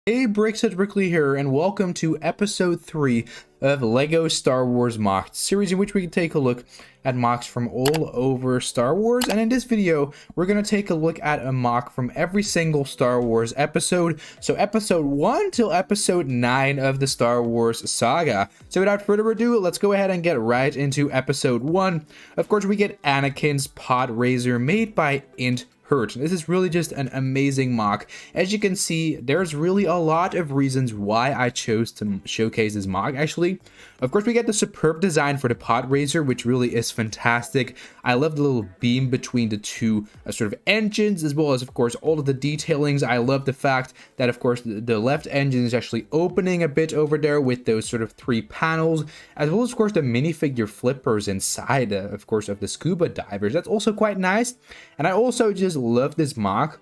Hey Bricks, it's Brickley here, and welcome to episode 3 of LEGO Star Wars MOCS, series in which we can take a look at MOCs from all over Star Wars. And in this video, we're going to take a look at a MOC from every single Star Wars episode, so episode 1 till episode 9 of the Star Wars saga. So without further ado, let's go ahead and get right into episode 1. Of course, we get Anakin's Podracer made by Endor. This is really just an amazing MOC. As you can see, there's really a lot of reasons why I chose to showcase this MOC. Actually, of course, we get the superb design for the Podracer, which really is fantastic. I love the little beam between the two sort of engines, as well as, of course, all of the detailings. I love the fact that, of course, the left engine is actually opening a bit over there with those sort of 3 panels, as well as, of course, the minifigure flippers inside, of course, of the scuba divers. That's also quite nice. And I also just love this MOC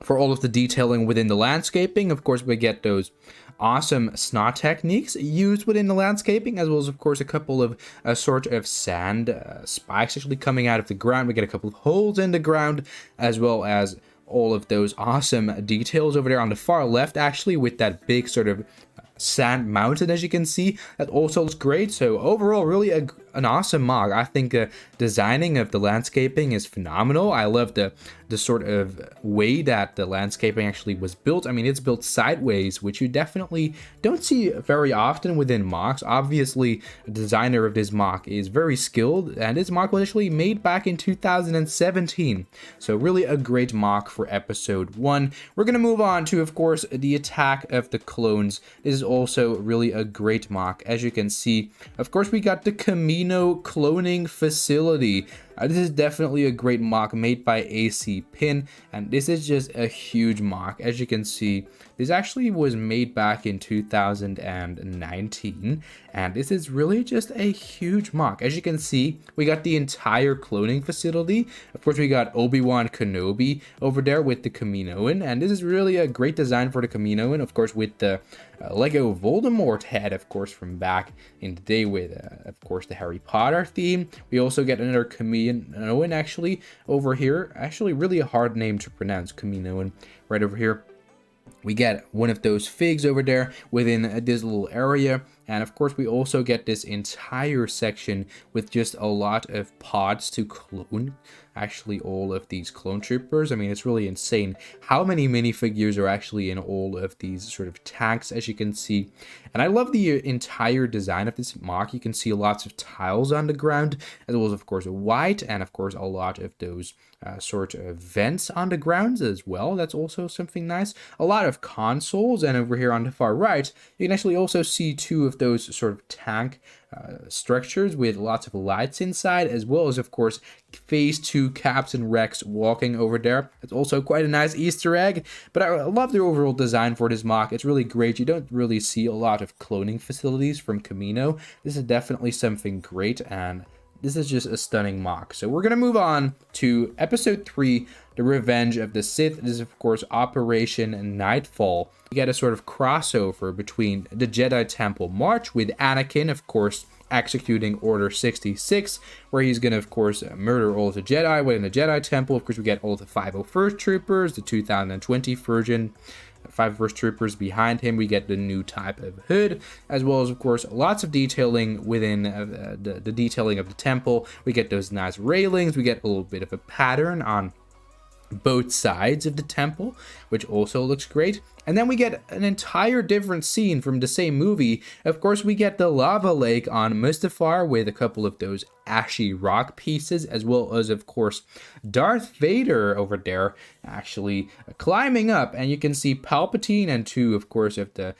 for all of the detailing within the landscaping. Of course, we get those awesome snot techniques used within the landscaping, as well as, of course, a couple of sort of sand spikes actually coming out of the ground. We get a couple of holes in the ground, as well as all of those awesome details over there on the far left, actually, with that big sort of sand mountain, as you can see. That also looks great. So overall, really an awesome MOC. I think designing of the landscaping is phenomenal. I love the sort of way that the landscaping actually was built. I mean, it's built sideways, which you definitely don't see very often within MOCs. Obviously, the designer of this MOC is very skilled, and this MOC was actually made back in 2017. So really a great MOC for episode 1. We're going to move on to, of course, the attack of the clones. This is also really a great MOC. As you can see, of course, we got the Kamino cloning facility. This is definitely a great MOC made by AC Pin, and this is just a huge MOC. As you can see, this actually was made back in 2019, and this is really just a huge MOC. As you can see, we got the entire cloning facility. Of course, we got Obi-Wan Kenobi over there with the Kaminoan, and this is really a great design for the Kaminoan, of course, with the LEGO Voldemort head, of course, from back in the day with, of course, the Harry Potter theme. We also get another Kaminoan actually over here. Actually, really a hard name to pronounce, Kaminoan, right over here. We get one of those figs over there within this little area. And of course, we also get this entire section with just a lot of pods to clone. Actually, all of these clone troopers. I mean, it's really insane how many minifigures are actually in all of these sort of tanks, as you can see. And I love the entire design of this MOC. You can see lots of tiles on the ground, as well as, of course, white, and of course, a lot of those sort of vents on the grounds as well. That's also something nice. A lot of consoles, and over here on the far right, you can actually also see 2 of those sort of tank structures with lots of lights inside, as well as, of course, phase 2 Captain Rex walking over there. It's also quite a nice Easter egg, but I love the overall design for this MOC. It's really great. You don't really see a lot of cloning facilities from Kamino. This is definitely something great, and this is just a stunning MOC. So we're going to move on to episode 3, The Revenge of the Sith. This is, of course, Operation Knightfall. We get a sort of crossover between the Jedi Temple March with Anakin, of course, executing Order 66, where he's going to, of course, murder all of the Jedi within the Jedi Temple. Of course, we get all of the 501st Troopers, the 2020 version. 501st Troopers behind him. We get the new type of hood, as well as, of course, lots of detailing within the detailing of the temple. We get those nice railings. We get a little bit of a pattern on both sides of the temple, which also looks great. And then we get an entire different scene from the same movie. Of course, we get the lava lake on Mustafar with a couple of those ashy rock pieces, as well as, of course, Darth Vader over there actually climbing up. And you can see Palpatine and 2, of course, of the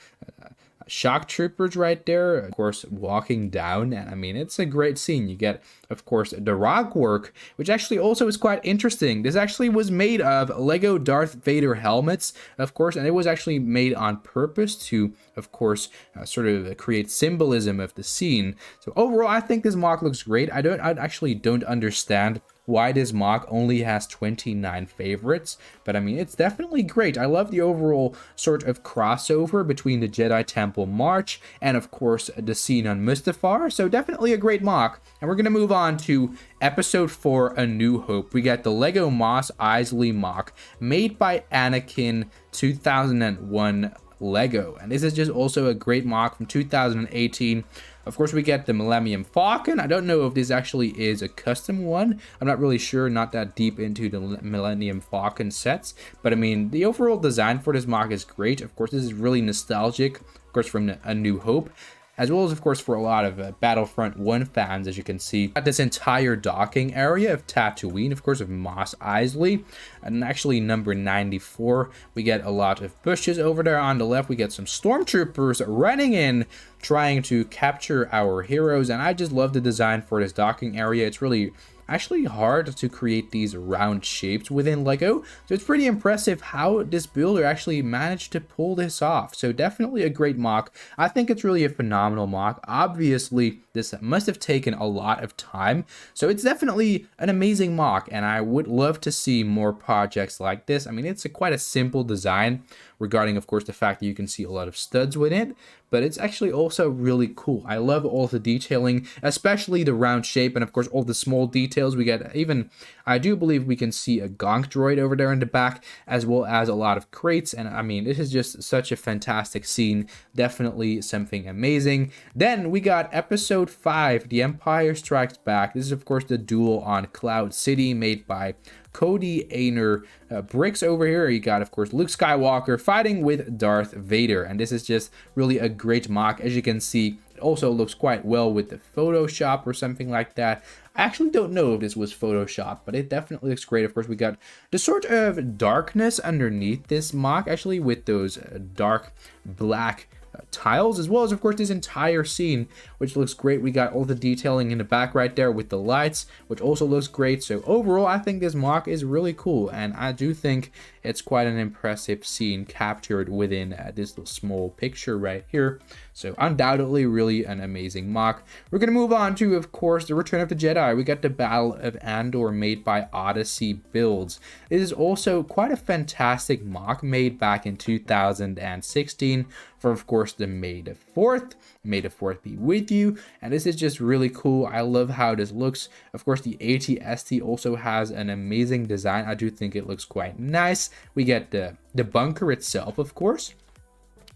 shock troopers right there, of course, walking down. And I mean, it's a great scene. You get, of course, the rock work, which actually also is quite interesting. This actually was made of LEGO Darth Vader helmets, of course, and it was actually made on purpose to, of course, sort of create symbolism of the scene. So overall, I think this MOC looks great. I actually don't understand why this MOC only has 29 favorites, but I mean, it's definitely great. I love the overall sort of crossover between the Jedi Temple March and, of course, the scene on Mustafar. So definitely a great MOC. And we're going to move on to Episode 4, A New Hope. We get the LEGO Mos Eisley MOC made by Anakin 2001 LEGO. And this is just also a great mock from 2018. Of course, we get the Millennium Falcon. I don't know if this actually is a custom one. I'm not really sure, not that deep into the Millennium Falcon sets. But I mean, the overall design for this mock is great. Of course, this is really nostalgic, of course, from A New Hope, as well as, of course, for a lot of Battlefront 1 fans, as you can see. Got this entire docking area of Tatooine, of course, of Mos Eisley, and actually number 94. We get a lot of bushes over there on the left. We get some stormtroopers running in, trying to capture our heroes, and I just love the design for this docking area. It's really actually hard to create these round shapes within LEGO, so it's pretty impressive how this builder actually managed to pull this off. So definitely a great mock. I think it's really a phenomenal mock. Obviously, this must have taken a lot of time, so it's definitely an amazing mock, and I would love to see more projects like this. I mean, it's quite a simple design regarding, of course, the fact that you can see a lot of studs with it, but it's actually also really cool. I love all the detailing, especially the round shape, and of course all the small details. We get even, I do believe we can see a gonk droid over there in the back, as well as a lot of crates, and I mean, this is just such a fantastic scene. Definitely something amazing. Then we got episode 5, The Empire Strikes Back. This is, of course, the Duel on Cloud City, made by Cody Ainer bricks over here. You got, of course, Luke Skywalker fighting with Darth Vader, and this is just really a great mock. As you can see, it also looks quite well with the Photoshop or something like that. I actually don't know if this was Photoshop, but it definitely looks great. Of course, we got the sort of darkness underneath this mock, actually, with those dark black tiles, as well as, of course, this entire scene, which looks great. We got all the detailing in the back right there with the lights, which also looks great. So overall, I think this mock is really cool, and I do think it's quite an impressive scene captured within this little small picture right here. So undoubtedly really an amazing mock. We're going to move on to, of course, the Return of the Jedi. We got the Battle of Endor, made by Odyssey Builds. It is also quite a fantastic mock made back in 2016 for, of course, the May the 4th. May the 4th be with you. And this is just really cool. I love how this looks. Of course, the AT-ST also has an amazing design. I do think it looks quite nice. We get the bunker itself, of course,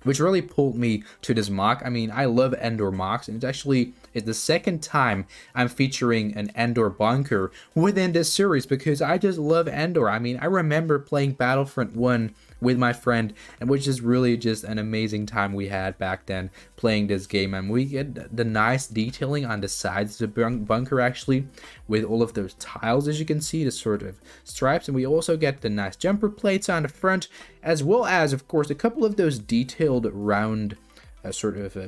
which really pulled me to this mock. I mean, I love Endor mocks, and it's the second time I'm featuring an Endor bunker within this series, because I just love Endor. I mean, I remember playing Battlefront 1 with my friend, and which is really just an amazing time we had back then playing this game. And we get the nice detailing on the sides of the bunker, actually, with all of those tiles, as you can see, the sort of stripes. And we also get the nice jumper plates on the front, as well as, of course, a couple of those detailed round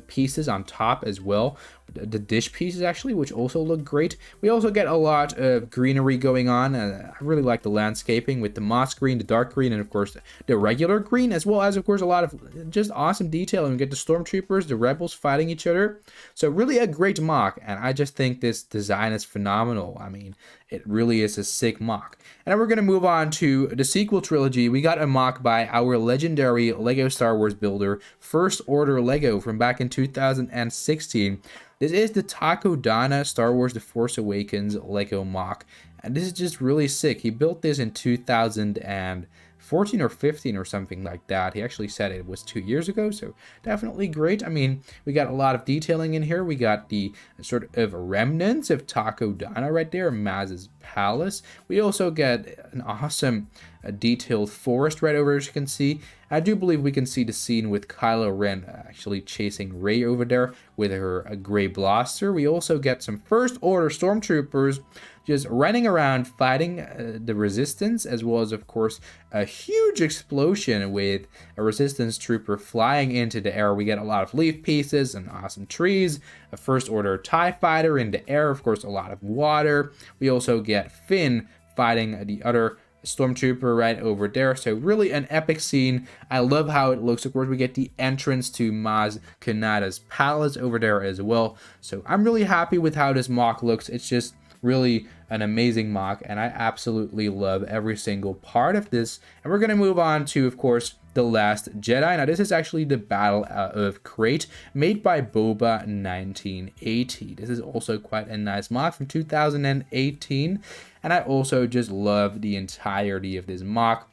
pieces on top as well. The dish pieces, actually, which also look great. We also get a lot of greenery going on. I really like the landscaping with the moss green, the dark green, and of course the regular green, as well as, of course, a lot of just awesome detailing. We get the stormtroopers, the rebels fighting each other. So really a great mock, and I just think this design is phenomenal. I mean, it really is a sick mock. And now we're going to move on to the sequel trilogy. We got a mock by our legendary LEGO Star Wars builder, First Order LEGO, from back in 2016. This is the Takodana Star Wars The Force Awakens LEGO mock, and this is just really sick. He built this in 2014 or 15 or something like that. He actually said it was 2 years ago, so definitely great. I mean, we got a lot of detailing in here. We got the sort of remnants of Takodana right there, Maz's palace. We also get an awesome detailed forest right over, as you can see. I do believe we can see the scene with Kylo Ren actually chasing Rey over there with her gray blaster. We also get some First Order stormtroopers just running around fighting the Resistance, as well as, of course, a huge explosion with a Resistance trooper flying into the air. We get a lot of leaf pieces and awesome trees, a First Order TIE fighter in the air, of course, a lot of water. We also get Finn fighting the other stormtrooper right over there. So really an epic scene. I love how it looks. Of course, we get the entrance to Maz Kanata's palace over there as well. So I'm really happy with how this mock looks. It's just really an amazing mock, and I absolutely love every single part of this. And we're going to move on to, of course, The Last Jedi. Now, this is actually the Battle of Crait, made by Boba 1980. This is also quite a nice mock from 2018, and I also just love the entirety of this mock.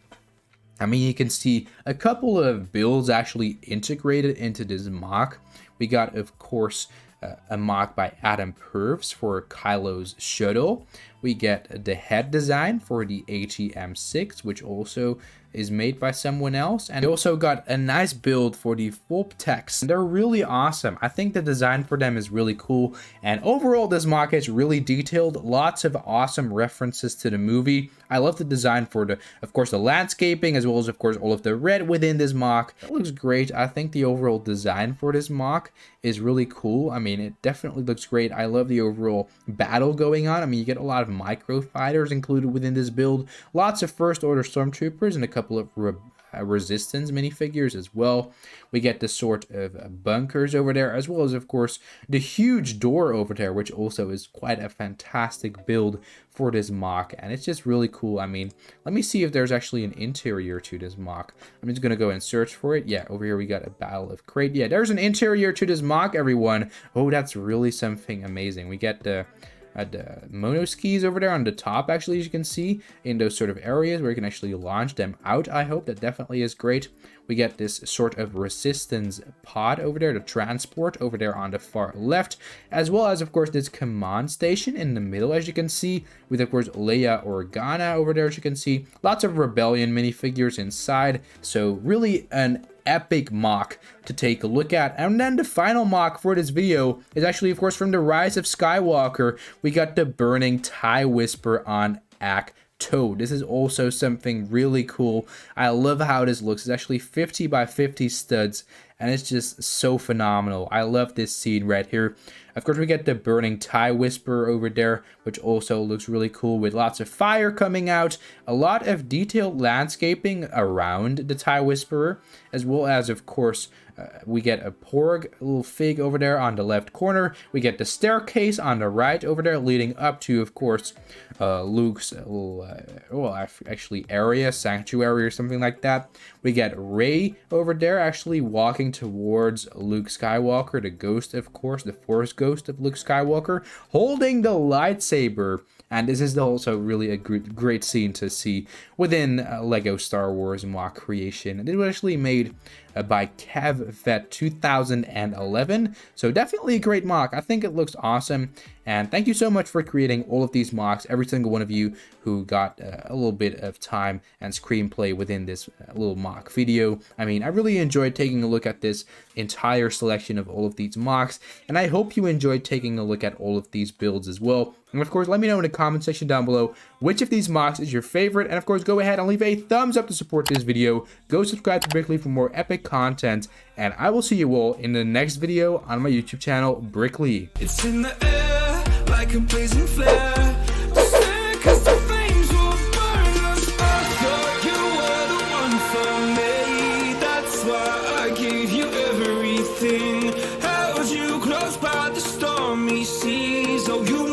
I mean, you can see a couple of builds actually integrated into this MOC. We got, of course, a MOC by Adam Purves for Kylo's shuttle. We get the head design for the ATM-6, which also is made by someone else. And we also got a nice build for the Fulptex. They're really awesome. I think the design for them is really cool. And overall, this MOC is really detailed. Lots of awesome references to the movie. I love the design for the, of course, the landscaping, as well as, of course, all of the red within this MOC. It looks great. I think the overall design for this MOC is really cool. I mean, it definitely looks great. I love the overall battle going on. I mean, you get a lot of micro fighters included within this build. Lots of First Order Stormtroopers and a couple of Resistance minifigures as well. We get the sort of bunkers over there, as well as, of course, the huge door over there, which also is quite a fantastic build for this MOC, and it's just really cool. I mean, let me see if there's actually an interior to this MOC. I'm just gonna go and search for it. Yeah, over here we got a Battle of Crait. Yeah, there's an interior to this MOC, everyone. Oh, that's really something amazing. We get the monoskis over there on the top, actually, as you can see, in those sort of areas where you can actually launch them out. I hope that definitely is great. We get this sort of resistance pod over there, the transport over there on the far left, as well as, of course, this command station in the middle, as you can see, with, of course, Leia Organa over there, as you can see. Lots of Rebellion minifigures inside, so really an epic MOC to take a look at. And then the final MOC for this video is actually, of course, from the Rise of Skywalker. We got the burning TIE Whisper on Ahch-To. This is also something really cool. I love how this looks. It's actually 50 by 50 studs, and it's just so phenomenal. I love this scene right here. Of course, we get the burning TIE Whisperer over there, which also looks really cool with lots of fire coming out. A lot of detailed landscaping around the TIE Whisperer, as well as, of course, we get a Porg, a little fig over there on the left corner. We get the staircase on the right over there, leading up to, of course, Luke's little, actually area, sanctuary or something like that. We get Rey over there, actually walking towards Luke Skywalker, the ghost, of course, the Force ghost of Luke Skywalker, holding the lightsaber. And this is also really a great scene to see within LEGO Star Wars MOC creation. And it was actually made by KevVet 2011. So definitely a great MOC. I think it looks awesome. And thank you so much for creating all of these MOCs, every single one of you who got a little bit of time and screenplay within this little MOC video. I mean, I really enjoyed taking a look at this entire selection of all of these MOCs, and I hope you enjoyed taking a look at all of these builds as well. And of course, let me know in the comment section down below which of these MOCs is your favorite, and of course, go ahead and leave a thumbs up to support this video. Go subscribe to Brickley for more epic content, and I will see you all in the next video on my YouTube channel, Brickley. It's in the air like a blazing flare. Stay, 'cause the flames will burn us. I thought you were the one for me. That's why I gave you everything. Held you close by the stormy seas. Oh, you